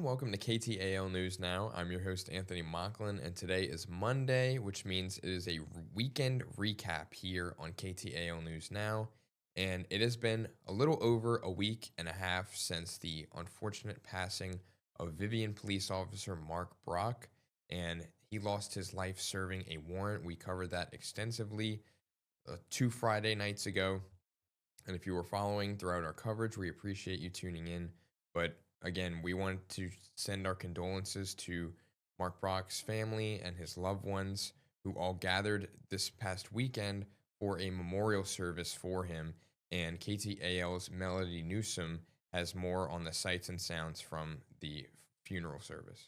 welcome to KTAL News Now. I'm your host, Anthony Mocklin, and today is Monday, which means it is a weekend recap here on KTAL News Now. And it has been a little over a week and a half since the unfortunate passing of Vivian police officer Marc Brock, and he lost his life serving a warrant. We covered that extensively 2 Friday nights ago. And if you were following throughout our coverage, we appreciate you tuning in. But again, we want to send our condolences to Marc Brock's family and his loved ones who all gathered this past weekend for a memorial service for him. And KTAL's Melody Newsom has more on the sights and sounds from the funeral service.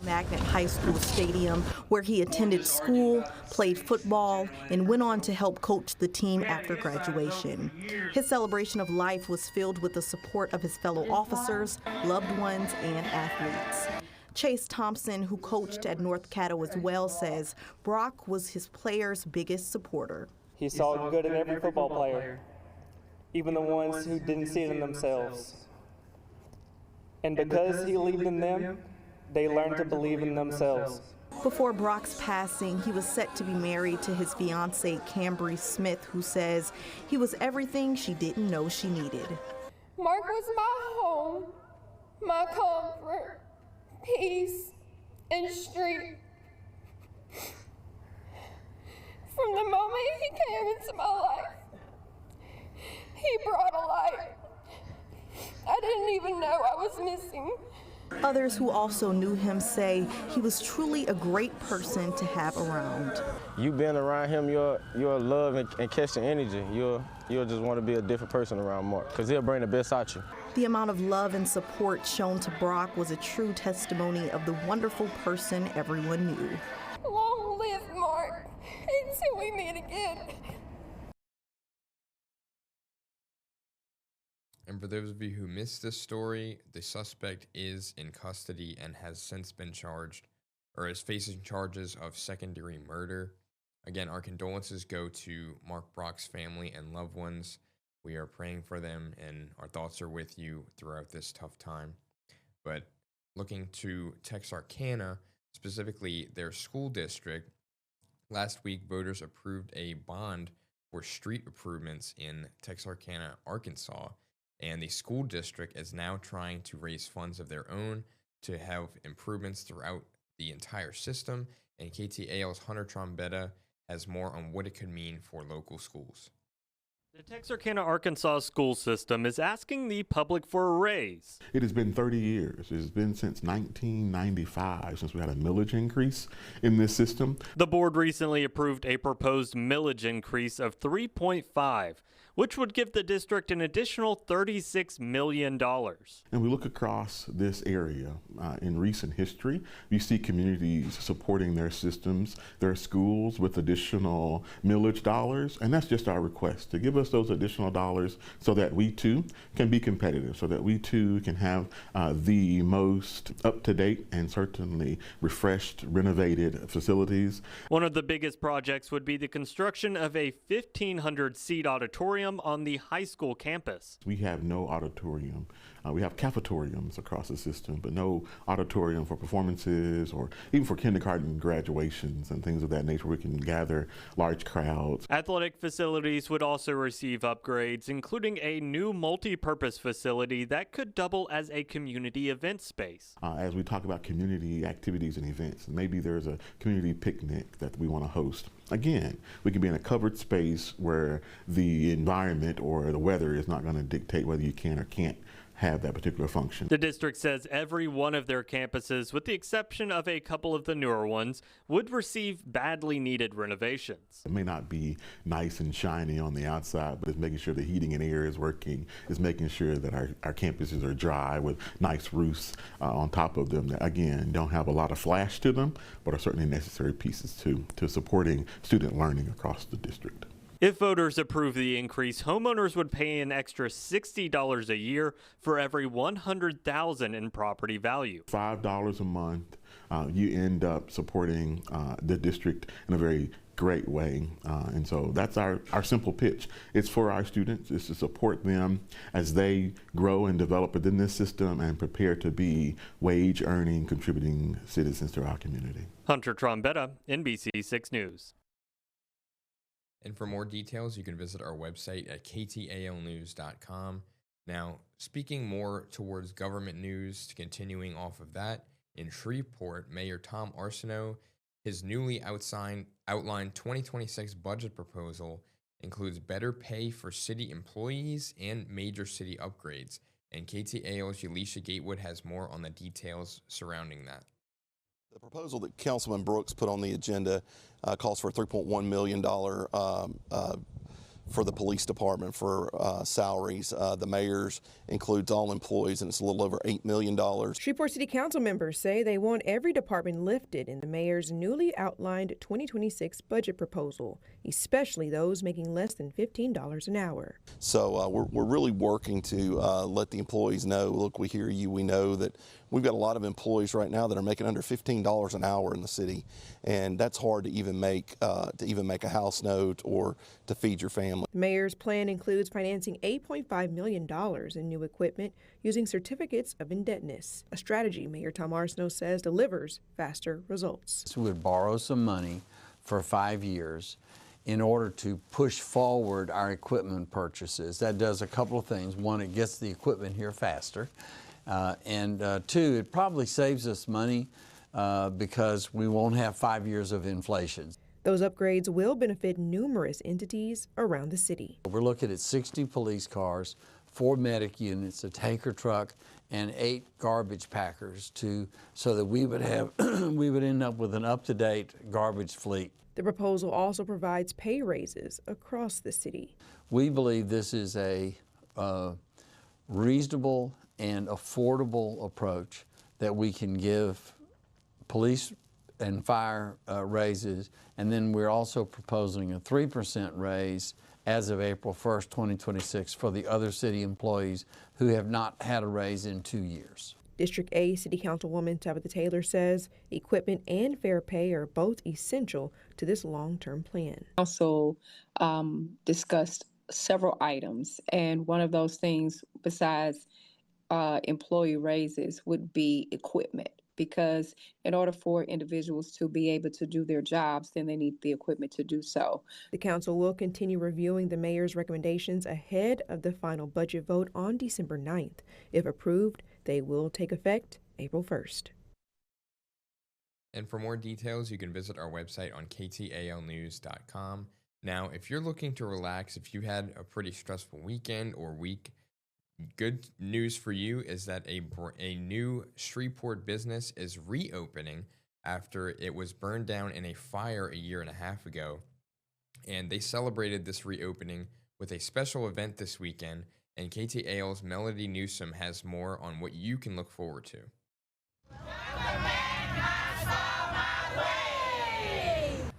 Magnet High School Stadium, where he attended school, played football, and went on to help coach the team after graduation. His celebration of life was filled with the support of his fellow officers, loved ones, and athletes. Chase Thompson, who coached at North Caddo as well, says Brock was his players' biggest supporter. He saw good in every football player, even the ones who didn't see it in themselves. And because he believed in them, they learned to believe in themselves. Before Brock's passing, he was set to be married to his fiancée, Cambry Smith, who says he was everything she didn't know she needed. Marc was my home, my comfort, peace, and strength. From the moment he came into my life, he brought a light I didn't even know I was missing. Others who also knew him say he was truly a great person to have around. You being around him, you'll love and catch the energy. You'll just want to be a different person around Marc, because he'll bring the best out you. The amount of love and support shown to Brock was a true testimony of the wonderful person everyone knew. Long live Marc, until we meet again. And for those of you who missed this story, the suspect is in custody and has since been charged, or is facing charges of second-degree murder. Again, our condolences go to Marc Brock's family and loved ones. We are praying for them, and our thoughts are with you throughout this tough time. But looking to Texarkana, specifically their school district, last week voters approved a bond for street improvements in Texarkana, Arkansas. And the school district is now trying to raise funds of their own to have improvements throughout the entire system. And KTAL's Hunter Trombetta has more on what it could mean for local schools. The Texarkana, Arkansas school system is asking the public for a raise. It has been 30 years. It has been since 1995 since we had a millage increase in this system. The board recently approved a proposed millage increase of 3.5, which would give the district an additional $36 million. And we look across this area in recent history, you see communities supporting their systems, their schools with additional millage dollars, and that's just our request, to give us those additional dollars so that we too can be competitive, so that we too can have the most up-to-date and certainly refreshed, renovated facilities. One of the biggest projects would be the construction of a 1,500-seat auditorium on the high school campus. We have no auditorium. We have cafetoriums across the system, but no auditorium for performances or even for kindergarten graduations and things of that nature where we can gather large crowds. Athletic facilities would also receive upgrades, including a new multi-purpose facility that could double as a community event space. As we talk about community activities and events, maybe there's a community picnic that we want to host. Again, we can be in a covered space where the environment or the weather is not going to dictate whether you can or can't have that particular function. The district says every one of their campuses, with the exception of a couple of the newer ones, would receive badly needed renovations. It may not be nice and shiny on the outside, but it's making sure the heating and air is working. It's making sure that our campuses are dry with nice roofs on top of them that, again, don't have a lot of flash to them, but are certainly necessary pieces to supporting student learning across the district. If voters approve the increase, homeowners would pay an extra $60 a year for every $100,000 in property value. $5 a month, you end up supporting the district in a very great way. And so that's our simple pitch. It's for our students. It's to support them as they grow and develop within this system and prepare to be wage earning, contributing citizens to our community. Hunter Trombetta, NBC 6 News. And for more details, you can visit our website at ktalnews.com. Now, speaking more towards government news, continuing off of that, in Shreveport, Mayor Tom Arceneaux, his newly outlined 2026 budget proposal includes better pay for city employees and major city upgrades. And KTAL's Yalisha Gatewood has more on the details surrounding that. The proposal that Councilman Brooks put on the agenda calls for a $3.1 million for the police department for salaries. The mayor's includes all employees, and it's a little over $8 million. Shreveport City Council members say they want every department lifted in the mayor's newly outlined 2026 budget proposal, especially those making less than $15 an hour. So we're really working to let the employees know, look, we hear you. We know that we've got a lot of employees right now that are making under $15 an hour in the city, and that's hard to even make a house note or to feed your family. The mayor's plan includes financing $8.5 million in new equipment using certificates of indebtedness, a strategy Mayor Tom Arceneaux says delivers faster results. So we would borrow some money for 5 years in order to push forward our equipment purchases. That does a couple of things. One, it gets the equipment here faster. And two, it probably saves us money because we won't have 5 years of inflation. Those upgrades will benefit numerous entities around the city. We're looking at 60 police cars, 4 medic units, a tanker truck, and 8 garbage packers so that we would have we would end up with an up-to-date garbage fleet. The proposal also provides pay raises across the city. We believe this is a reasonable and affordable approach that we can give police and fire raises, and then we're also proposing a 3% raise as of April 1st, 2026 for the other city employees who have not had a raise in 2 years. District A City Councilwoman Tabitha Taylor says equipment and fair pay are both essential to this long-term plan. Also discussed several items, and one of those things besides employee raises would be equipment, because in order for individuals to be able to do their jobs, then they need the equipment to do so. The council will continue reviewing the mayor's recommendations ahead of the final budget vote on December 9th. If approved, they will take effect April 1st. And for more details, you can visit our website on ktalnews.com. Now, if you're looking to relax, if you had a pretty stressful weekend or week, good news for you is that a new Shreveport business is reopening after it was burned down in a fire a year and a half ago. And they celebrated this reopening with a special event this weekend, and KTAL's Melody Newsom has more on what you can look forward to.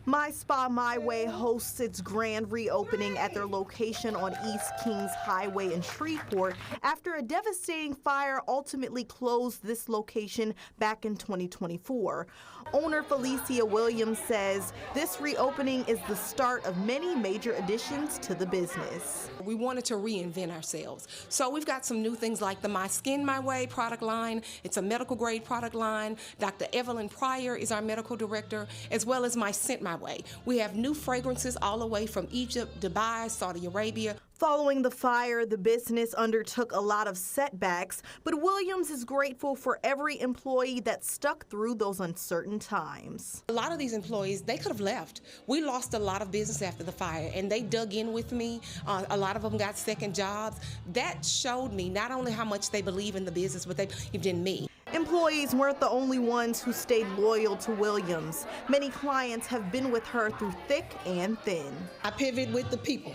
My Spa My Way hosts its grand reopening at their location on East Kings Highway in Shreveport after a devastating fire ultimately closed this location back in 2024. Owner Felicia Williams says this reopening is the start of many major additions to the business. We wanted to reinvent ourselves. So we've got some new things like the My Skin My Way product line. It's a medical grade product line. Dr. Evelyn Pryor is our medical director, as well as My Scent My Way. We have new fragrances all the way from Egypt, Dubai, Saudi Arabia. Following the fire, the business undertook a lot of setbacks, but Williams is grateful for every employee that stuck through those uncertain times. A lot of these employees, they could have left. We lost a lot of business after the fire, and they dug in with me. A lot of them got second jobs. That showed me not only how much they believe in the business, but they believed in me. Employees weren't the only ones who stayed loyal to Williams. Many clients have been with her through thick and thin. I pivot with the people.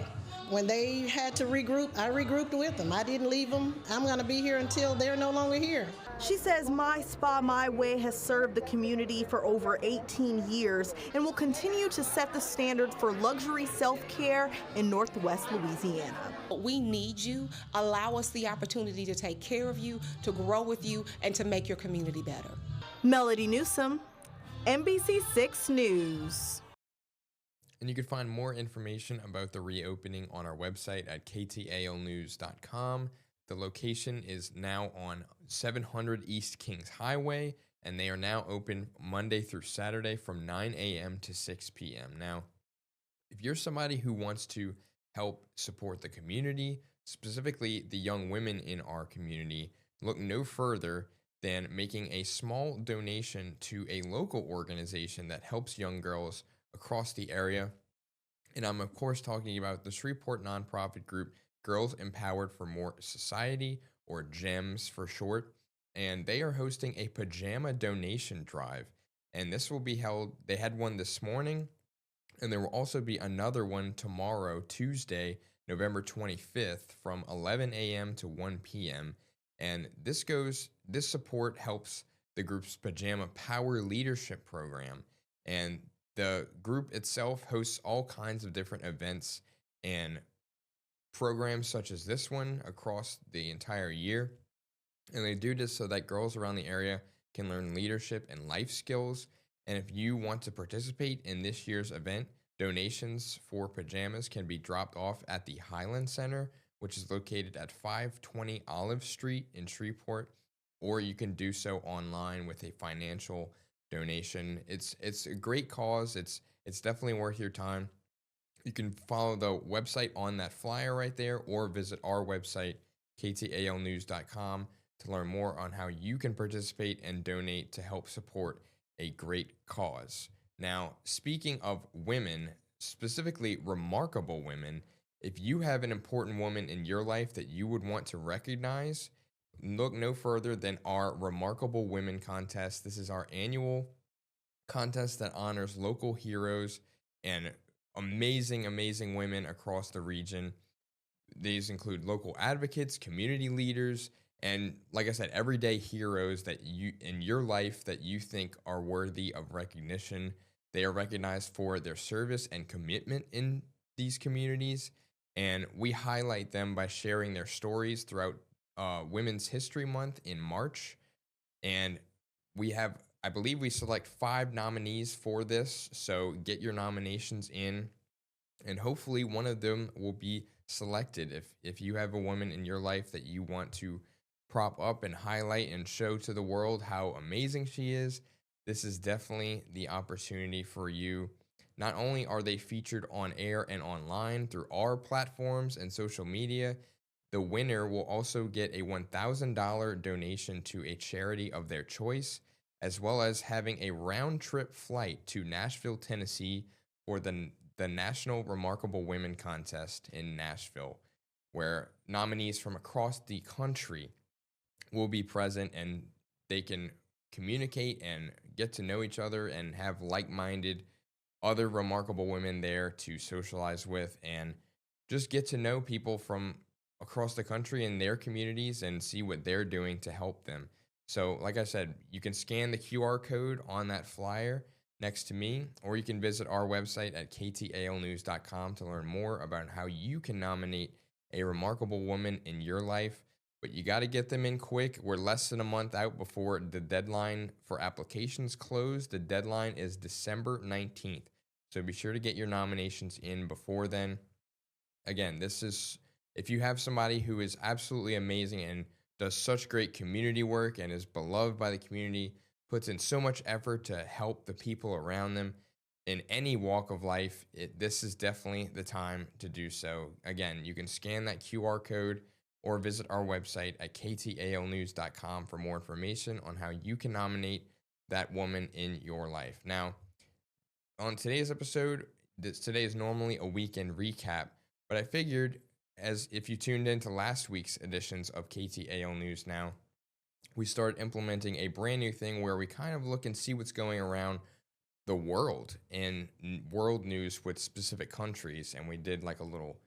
When they had to regroup, I regrouped with them. I didn't leave them. I'm going to be here until they're no longer here. She says My Spa My Way has served the community for over 18 years and will continue to set the standard for luxury self-care in Northwest Louisiana. We need you. Allow us the opportunity to take care of you, to grow with you, and to make your community better. Melody Newsom, NBC6 News. And you can find more information about the reopening on our website at ktalnews.com. The location is now on 700 East Kings Highway, and they are now open Monday through Saturday from 9 a.m. to 6 p.m. Now, if you're somebody who wants to help support the community, specifically the young women in our community, look no further than making a small donation to a local organization that helps young girls across the area. And I'm, of course, talking about the Shreveport nonprofit group Girls Empowered for More Society, or GEMS for short. And they are hosting a pajama donation drive. And this will be held, they had one this morning, and there will also be another one tomorrow, Tuesday, November 25th, from 11 a.m. to 1 p.m. And this support helps the group's Pajama Power Leadership Program. And the group itself hosts all kinds of different events and programs such as this one across the entire year. And they do this so that girls around the area can learn leadership and life skills. And if you want to participate in this year's event, donations for pajamas can be dropped off at the Highland Center, which is located at 520 Olive Street in Shreveport, or you can do so online with a financial donation. It's a great cause. It's definitely worth your time. You can follow the website on that flyer right there, or visit our website, ktalnews.com, to learn more on how you can participate and donate to help support a great cause. Now, speaking of women, specifically remarkable women, if you have an important woman in your life that you would want to recognize, look no further than our Remarkable Women contest. This is our annual contest that honors local heroes and amazing, amazing women across the region. These include local advocates, community leaders, and like I said, everyday heroes that you in your life that you think are worthy of recognition. They are recognized for their service and commitment in these communities, and we highlight them by sharing their stories throughout Women's History Month in March. And I believe we select 5 nominees for this, so get your nominations in, and hopefully one of them will be selected. If you have a woman in your life that you want to prop up and highlight and show to the world how amazing she is, this is definitely the opportunity for you. Not only are they featured on air and online through our platforms and social media, the winner will also get a $1,000 donation to a charity of their choice, as well as having a round-trip flight to Nashville, Tennessee for the National Remarkable Women Contest in Nashville, where nominees from across the country will be present, and they can communicate and get to know each other and have like-minded other remarkable women there to socialize with and just get to know people from across the country and their communities and see what they're doing to help them. So like I said, you can scan the QR code on that flyer next to me, or you can visit our website at ktalnews.com to learn more about how you can nominate a remarkable woman in your life. But you got to get them in quick. We're less than a month out before the deadline for applications close. The deadline is December 19th. So be sure to get your nominations in before then. Again, this is, if you have somebody who is absolutely amazing and does such great community work and is beloved by the community, puts in so much effort to help the people around them in any walk of life, this is definitely the time to do so. Again, you can scan that QR code or visit our website at ktalnews.com for more information on how you can nominate that woman in your life. Now, on today's episode, today is normally a weekend recap, but I figured, as if you tuned into last week's editions of KTAL News Now, we started implementing a brand new thing where we kind of look and see what's going around the world and world news with specific countries, and we did like a little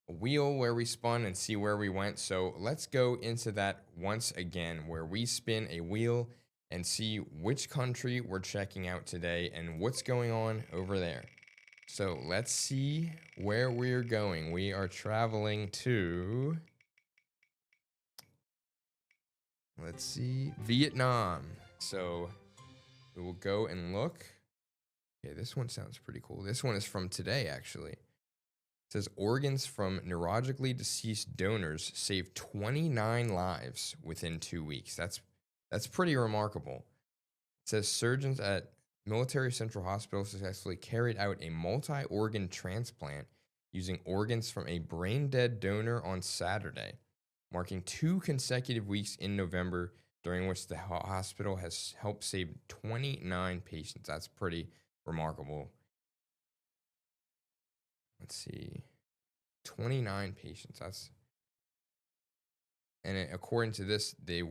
a wheel where we spun and see where we went. So let's go into that once again, where we spin a wheel and see which country we're checking out today and what's going on over there. So let's see where we're going. We are traveling to, let's see, Vietnam. So we will go and look. Okay, this one sounds pretty cool. This one is from today, actually. It says organs from neurologically deceased donors saved 29 lives within 2 weeks. That's pretty remarkable. It says surgeons at Military Central Hospital successfully carried out a multi-organ transplant using organs from a brain-dead donor on Saturday, marking 2 consecutive weeks in November, during which the hospital has helped save 29 patients. That's pretty remarkable. Let's see. 29 patients. According to this, the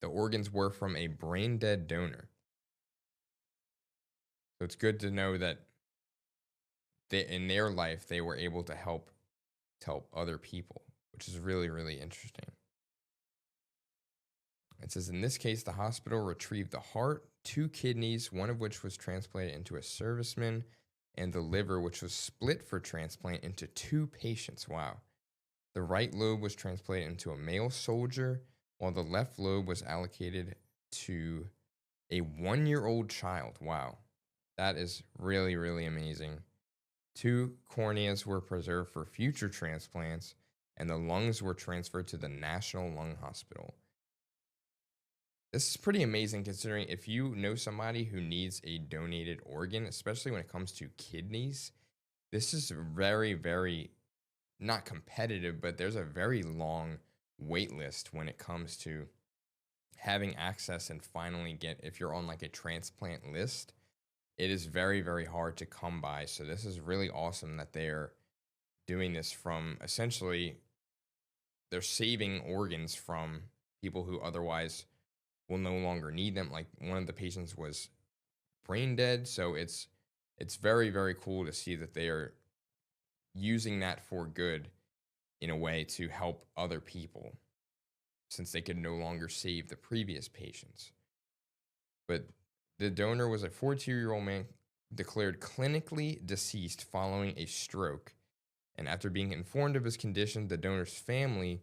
organs were from a brain-dead donor. So it's good to know that in their life, they were able to help other people, which is really, really interesting. It says, in this case, the hospital retrieved the heart, 2 kidneys, one of which was transplanted into a serviceman, and the liver, which was split for transplant into 2 patients. Wow. The right lobe was transplanted into a male soldier, while the left lobe was allocated to a 1-year-old child. Wow. That is really, really amazing. 2 corneas were preserved for future transplants, and the lungs were transferred to the National Lung Hospital. This is pretty amazing, considering if you know somebody who needs a donated organ, especially when it comes to kidneys, this is very, very not competitive, but there's a very long wait list when it comes to having access and finally if you're on like a transplant list. It is very, very hard to come by. So this is really awesome that they're doing this from essentially they're saving organs from people who otherwise will no longer need them. Like one of the patients was brain dead. So it's very, very cool to see that they are using that for good in a way to help other people, since they could no longer save the previous patients. But the donor was a 42-year-old man declared clinically deceased following a stroke. And after being informed of his condition, the donor's family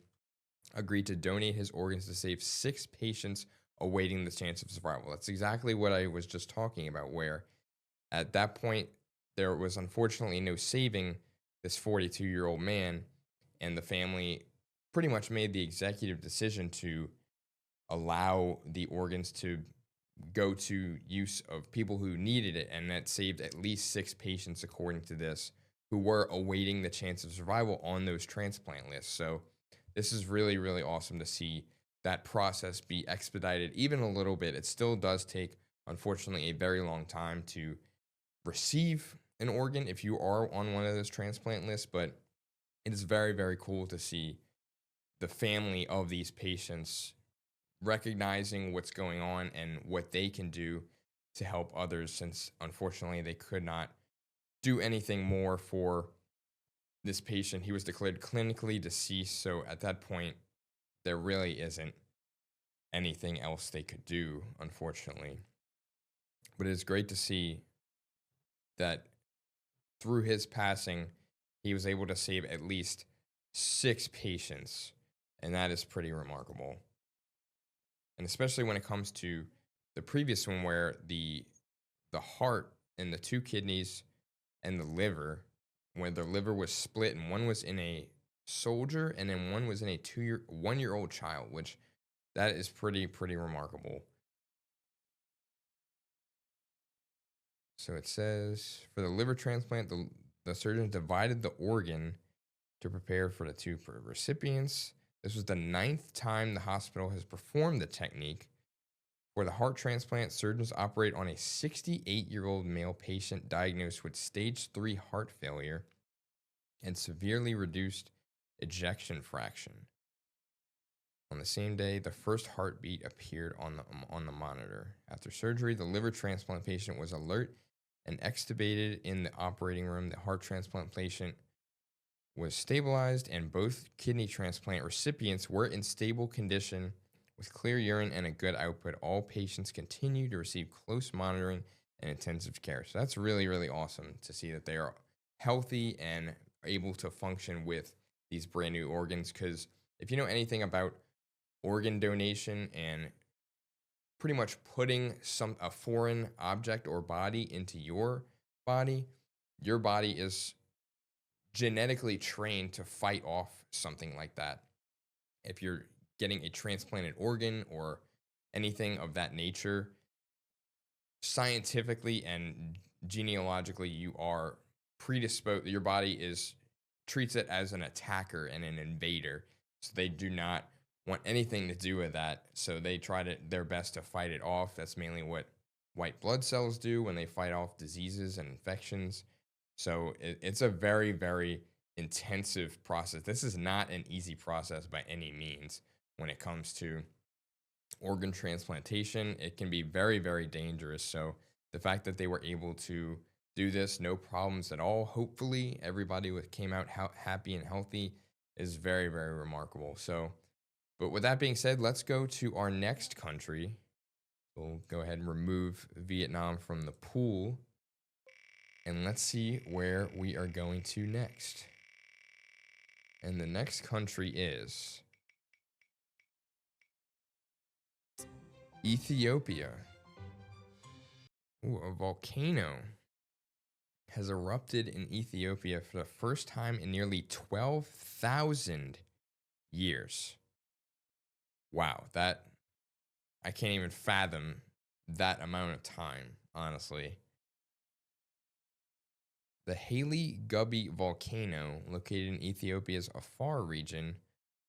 agreed to donate his organs to save 6 patients awaiting the chance of survival. That's exactly what I was just talking about, where at that point, there was unfortunately no saving this 42-year-old man, and the family pretty much made the executive decision to allow the organs to go to use of people who needed it, and that saved at least 6 patients, according to this, who were awaiting the chance of survival on those transplant lists. So this is really, really awesome to see that process be expedited even a little bit. It still does take, unfortunately, a very long time to receive an organ if you are on one of those transplant lists, but it is very, very cool to see the family of these patients recognizing what's going on and what they can do to help others, since unfortunately they could not do anything more for this patient. He was declared clinically deceased, so at that point there really isn't anything else they could do, unfortunately. But it's great to see that through his passing he was able to save at least 6 patients, and that is pretty remarkable. And especially when it comes to the previous one, where the heart and the 2 kidneys and the liver, where the liver was split and one was in a soldier and then one was in a 1-year-old child, which that is pretty remarkable. So it says for the liver transplant, the surgeons divided the organ to prepare for the 2 recipients. This was the 9th time the hospital has performed the technique. For the heart transplant, surgeons operate on a 68-year-old male patient diagnosed with stage 3 heart failure and severely reduced ejection fraction. On the same day, the first heartbeat appeared on the monitor. After surgery, the liver transplant patient was alert and extubated in the operating room. The heart transplant patient was stabilized, and both kidney transplant recipients were in stable condition with clear urine and a good output. All patients continue to receive close monitoring and intensive care. So that's really, really awesome to see that they are healthy and able to function with these brand new organs. Because if you know anything about organ donation and pretty much putting a foreign object or body into your body is genetically trained to fight off something like that. If you're getting a transplanted organ or anything of that nature, scientifically and genealogically, you are predisposed. Your body treats it as an attacker and an invader. So they do not want anything to do with that. So they try their best to fight it off. That's mainly what white blood cells do when they fight off diseases and infections. So it's a very, very intensive process. This is not an easy process by any means when it comes to organ transplantation. It can be very, very dangerous. So the fact that they were able to do this, no problems at all, hopefully everybody came out happy and healthy, is very, very remarkable. So, but with that being said, let's go to our next country. We'll go ahead and remove Vietnam from the pool. And let's see where we are going to next. And the next country is Ethiopia. Ooh, a volcano has erupted in Ethiopia for the first time in nearly 12,000 years. Wow, I can't even fathom that amount of time, honestly. The Haile Gubbi volcano, located in Ethiopia's Afar region,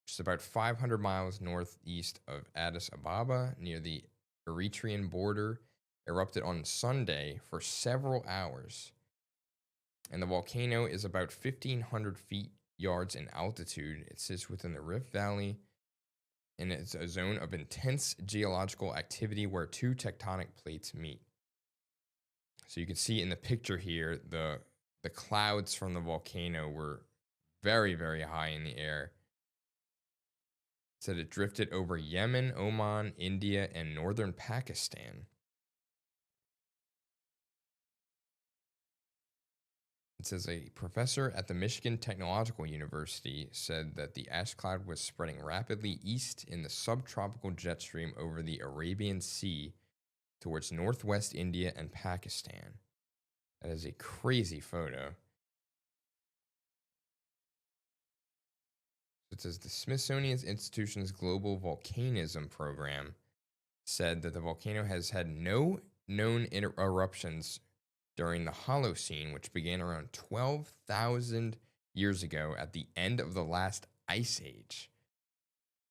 which is about 500 miles northeast of Addis Ababa, near the Eritrean border, erupted on Sunday for several hours. And the volcano is about 1,500 yards in altitude. It sits within the Rift Valley, and it's a zone of intense geological activity where two tectonic plates meet. So you can see in the picture here, the clouds from the volcano were very, very high in the air. It said it drifted over Yemen, Oman, India, and northern Pakistan. It says a professor at the Michigan Technological University said that the ash cloud was spreading rapidly east in the subtropical jet stream over the Arabian Sea towards northwest India and Pakistan. That is a crazy photo. It says the Smithsonian Institution's Global Volcanism Program said that the volcano has had no known eruptions during the Holocene, which began around 12,000 years ago at the end of the last ice age.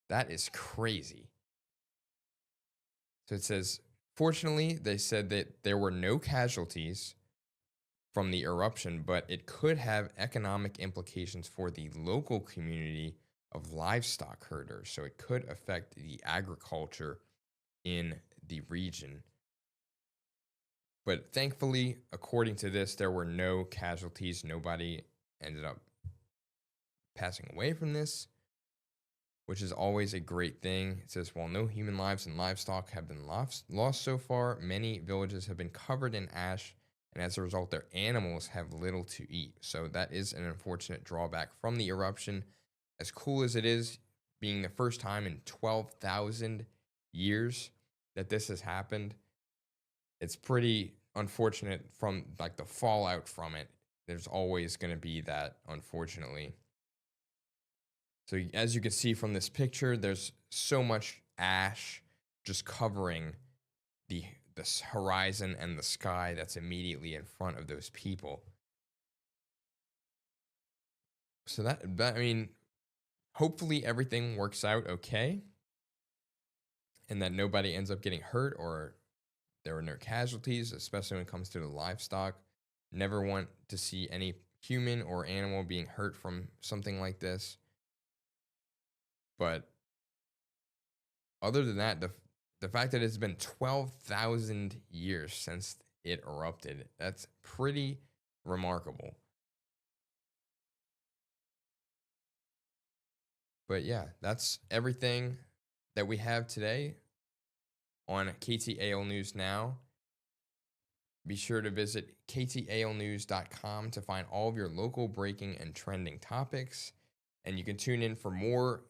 That is crazy. So it says, fortunately, they said that there were no casualties from the eruption, but it could have economic implications for the local community of livestock herders. So it could affect the agriculture in the region. But thankfully, according to this, there were no casualties. Nobody ended up passing away from this, which is always a great thing. It says, while no human lives and livestock have been lost so far, many villages have been covered in ash, and as a result, their animals have little to eat. So that is an unfortunate drawback from the eruption. As cool as it is, being the first time in 12,000 years that this has happened, it's pretty unfortunate from like the fallout from it. There's always going to be that, unfortunately. So as you can see from this picture, there's so much ash just covering the horizon and the sky that's immediately in front of those people. So that I mean, hopefully everything works out okay, and that nobody ends up getting hurt or there were no casualties, especially when it comes to the livestock. Never want to see any human or animal being hurt from something like this. But other than that, the fact that it's been 12,000 years since it erupted, that's pretty remarkable. But yeah, that's everything that we have today on KTAL News Now. Be sure to visit ktalnews.com to find all of your local breaking and trending topics. And you can tune in for more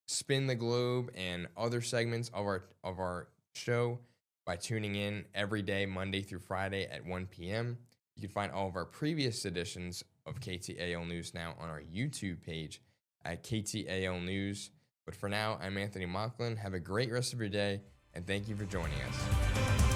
Spin the Globe and other segments of our show by tuning in every day, Monday through Friday at 1 p.m. You can find all of our previous editions of KTAL News Now on our YouTube page at KTAL News. But for now, I'm Anthony Mocklin. Have a great rest of your day, and thank you for joining us.